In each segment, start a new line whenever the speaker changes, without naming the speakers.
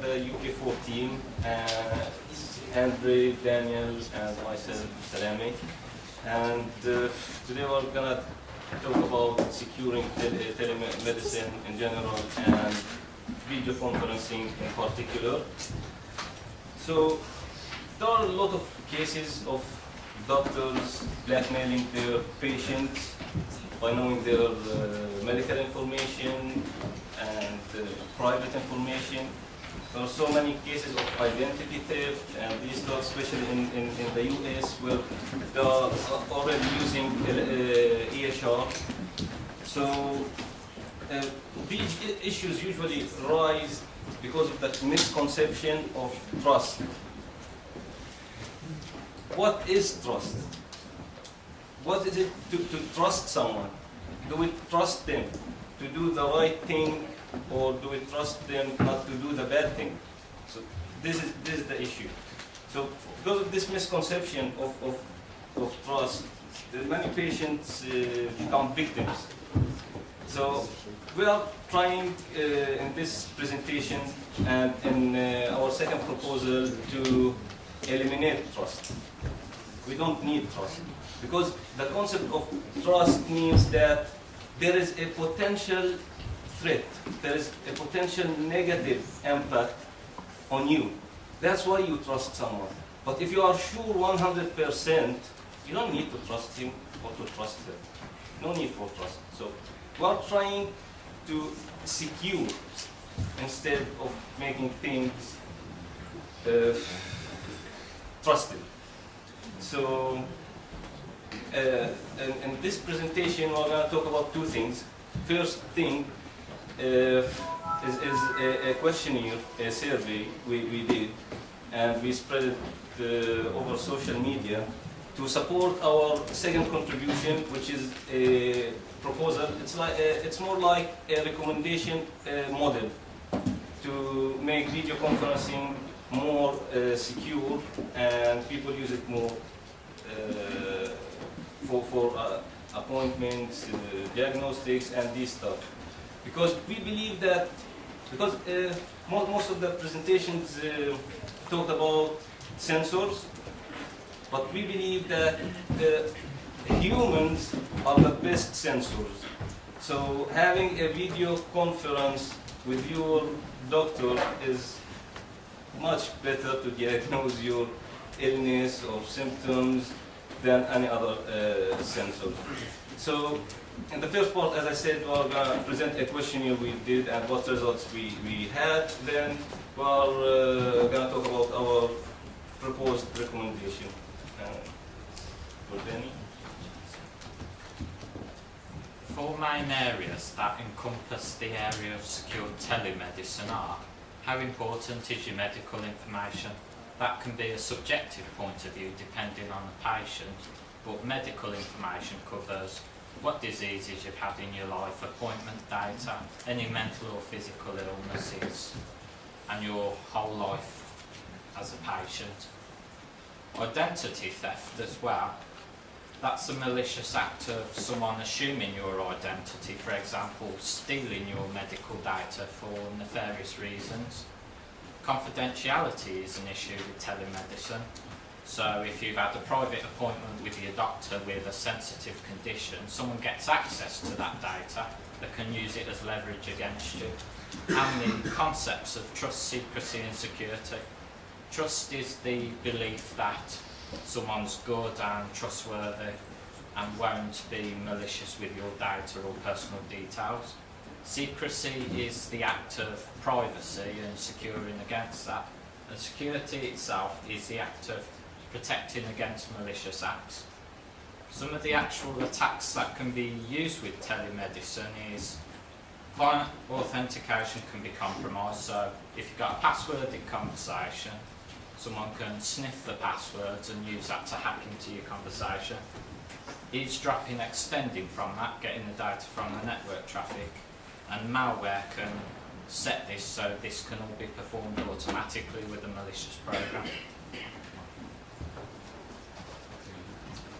the UK4 team, Andre, Daniel, and myself, Salami. And today we're going to talk about securing telemedicine in general and video conferencing in particular. So there are a lot of cases of doctors blackmailing their patients by knowing their medical information and private information. There are so many cases of identity theft, and these are especially in the US, where they are already using EHR. So these issues usually rise because of that misconception of trust. What is trust? What is it to trust someone? Do we trust them to do the right thing, or do we trust them not to do the bad thing? So this is the issue. So because of this misconception of trust, many patients become victims. So we are trying in this presentation and in our second proposal to eliminate trust. We don't need trust, because the concept of trust means that there is a potential threat, there is a potential negative impact on you. That's why you trust someone. But if you are sure 100%, you don't need to trust him or to trust her. No need for trust. So we are trying to secure instead of making things trusted. So in this presentation, we're going to talk about two things. First thing is a questionnaire, a survey we did, and we spread it over social media to support our second contribution, which is a proposal. It's more like a recommendation model to make video conferencing more secure, and people use it more for appointments, diagnostics, and this stuff. Because we believe that, because most of the presentations talk about sensors, but we believe that humans are the best sensors. So having a video conference with your doctor is much better to diagnose your illness or symptoms than any other sensor. So in the first part, as I said, we're going to present a questionnaire we did and what results we had. Then we're going to talk about our proposed recommendation. For Danny?
4 main areas that encompass the area of secure telemedicine are: how important is your medical information? That can be a subjective point of view depending on the patient, but medical information covers what diseases you've had in your life, appointment data, any mental or physical illnesses, and your whole life as a patient. Identity theft as well. That's a malicious act of someone assuming your identity, for example, stealing your medical data for nefarious reasons. Confidentiality is an issue with telemedicine. So if you've had a private appointment with your doctor with a sensitive condition, someone gets access to that data, they can use it as leverage against you. And the concepts of trust, secrecy and security. Trust is the belief that someone's good and trustworthy and won't be malicious with your data or personal details. Secrecy is the act of privacy and securing against that. And security itself is the act of protecting against malicious acts. Some of the actual attacks that can be used with telemedicine is client authentication can be compromised. So if you've got a passworded conversation, someone can sniff the passwords and use that to hack into your conversation. Eavesdropping extending from that, getting the data from the network traffic, and malware can set this so this can all be performed automatically with a malicious program.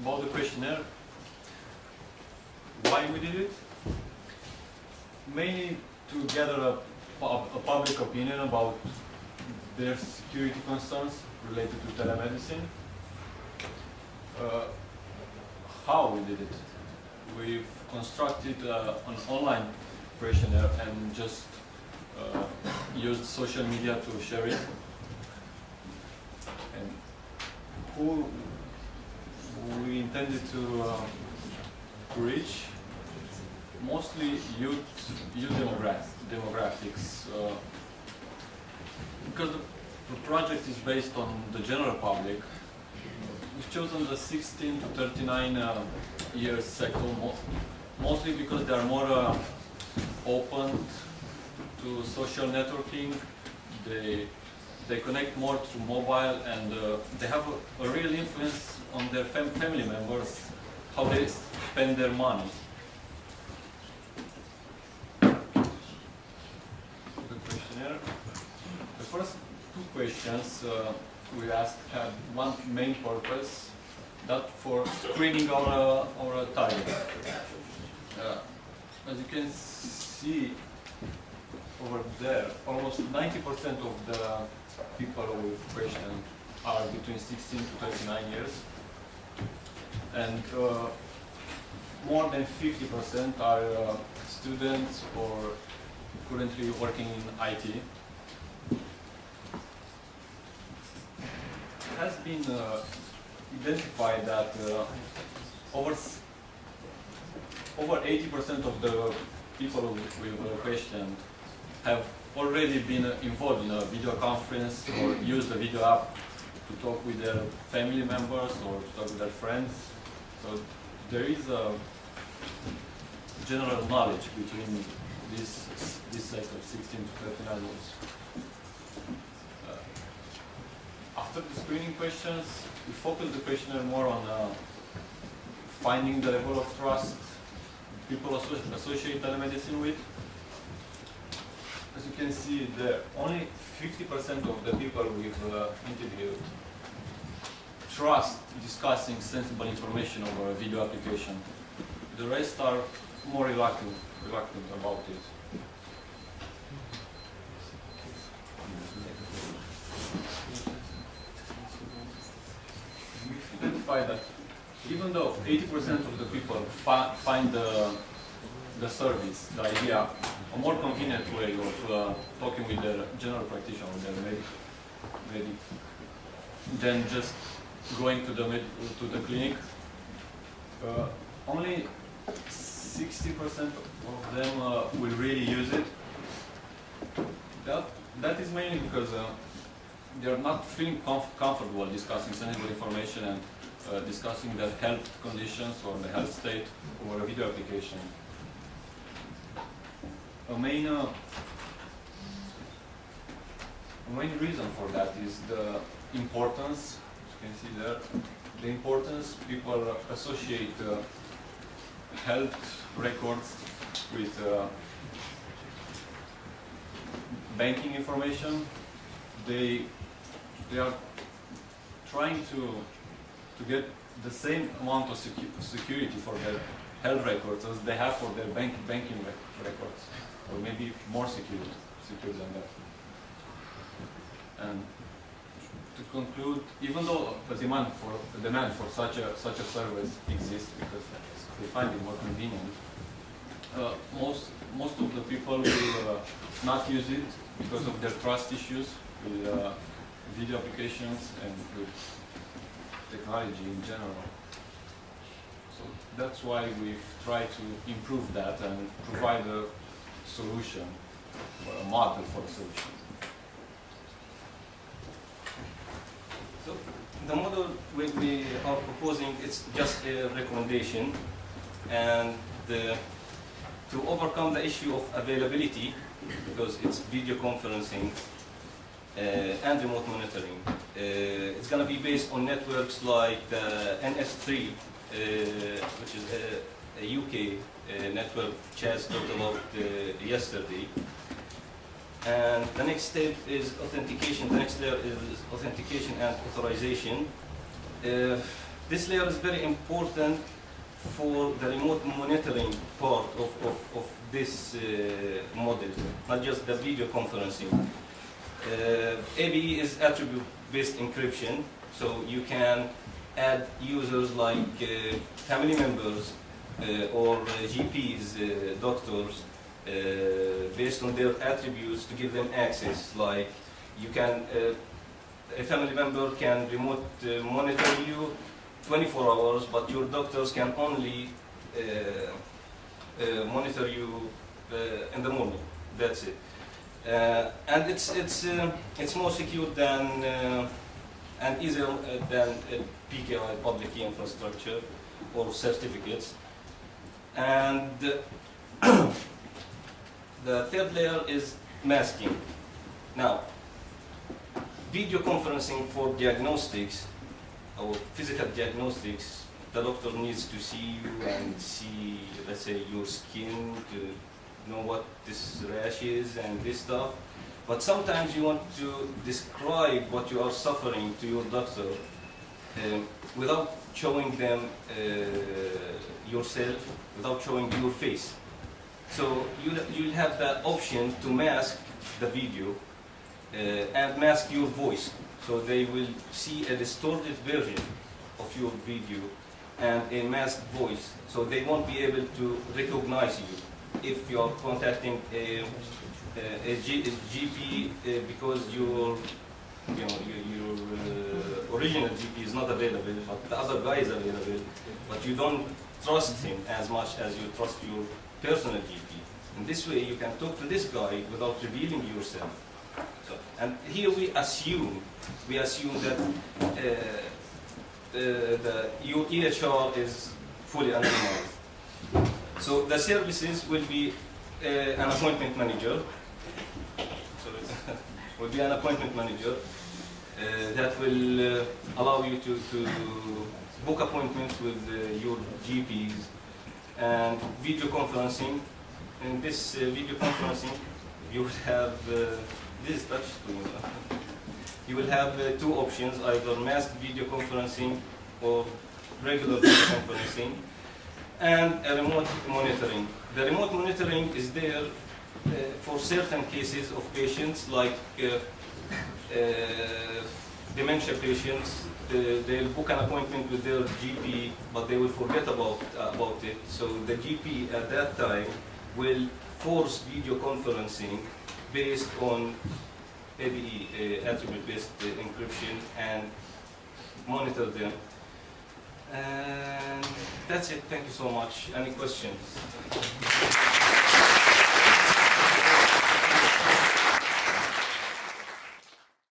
About the questionnaire, why we did it? Mainly to gather a public opinion about their security concerns related to telemedicine. How we did it? We've constructed an online questionnaire and just used social media to share it. And who we intended to reach? Mostly youth demographics. Because the project is based on the general public, we've chosen the 16 to 39 years sector, mostly because they are more open to social networking. They connect more through mobile, and they have a real influence on their family members, how they spend their money. The questionnaire. The first two questions we asked had one main purpose, that for screening our target. As you can see over there, almost 90% of the people we've questioned are between 16 to 39 years, and more than 50% are students or currently working in IT. It has been identified that over 80% of the people we've questioned have already been involved in a video conference or used a video app to talk with their family members or to talk with their friends. So there is a general knowledge between this sector, 16 to 39 years. After the screening questions, we focused the questionnaire more on finding the level of trust people associate telemedicine with. As you can see, only 50% of the people we've interviewed trust discussing sensible information over a video application. The rest are more reluctant about it. We've identified that even though 80% of the people find the service, the idea, a more convenient way of talking with their general practitioner or their medic than just going to the clinic, only 60% of them will really use it. That is mainly because they are not feeling comfortable discussing sensitive information and discussing their health conditions or the health state over a video application. A main reason for that is the importance. As you can see there, the importance people associate health records with banking information. They are trying to get the same amount of security for their health records as they have for their banking records, or maybe more secure than that. And to conclude, even though the demand for such a service exists because they find it more convenient, most of the people will not use it because of their trust issues with video applications and with technology in general. So that's why we've tried to improve that and provide a solution, or a model for a solution.
So the model we are proposing is just a recommendation, and to overcome the issue of availability, because it's video conferencing and remote monitoring, it's going to be based on networks like the NS3, which is a UK network Chaz talked about yesterday. And the next step is authentication. The next layer is authentication and authorization. This layer is very important for the remote monitoring part of this model, not just the video conferencing. ABE is attribute-based encryption, so you can add users like family members or GPs, doctors, based on their attributes to give them access. Like you can, a family member can remote monitor you 24 hours, but your doctors can only monitor you in the morning. That's it. And it's more secure than and easier than PKI, public key infrastructure, or certificates. And the third layer is masking. Now, video conferencing for diagnostics or physical diagnostics, the doctor needs to see you and see, let's say, your skin to know what this rash is and this stuff. But sometimes you want to describe what you are suffering to your doctor without showing them yourself, without showing your face. So you'll have the option to mask the video and mask your voice. So they will see a distorted version of your video and a masked voice. So they won't be able to recognize you if you are contacting a GP because your original GP is not available, but the other guy is available, but you don't trust him as much as you trust your personal GP. In this way, you can talk to this guy without revealing yourself. So, and here we assume that your EHR is fully anonymized. So the services will be an appointment manager. Will be an appointment manager that will allow you to book appointments with your GPs, and video conferencing. In this video conferencing, you will have this touch screen. You will have two options: either masked video conferencing or regular video conferencing, and a remote monitoring. The remote monitoring is there for certain cases of patients, like dementia patients. They'll book an appointment with their GP, but they will forget about it. So the GP at that time will force video conferencing based on ABE, attribute-based encryption, and monitor them. And that's it. Thank you so much. Any questions?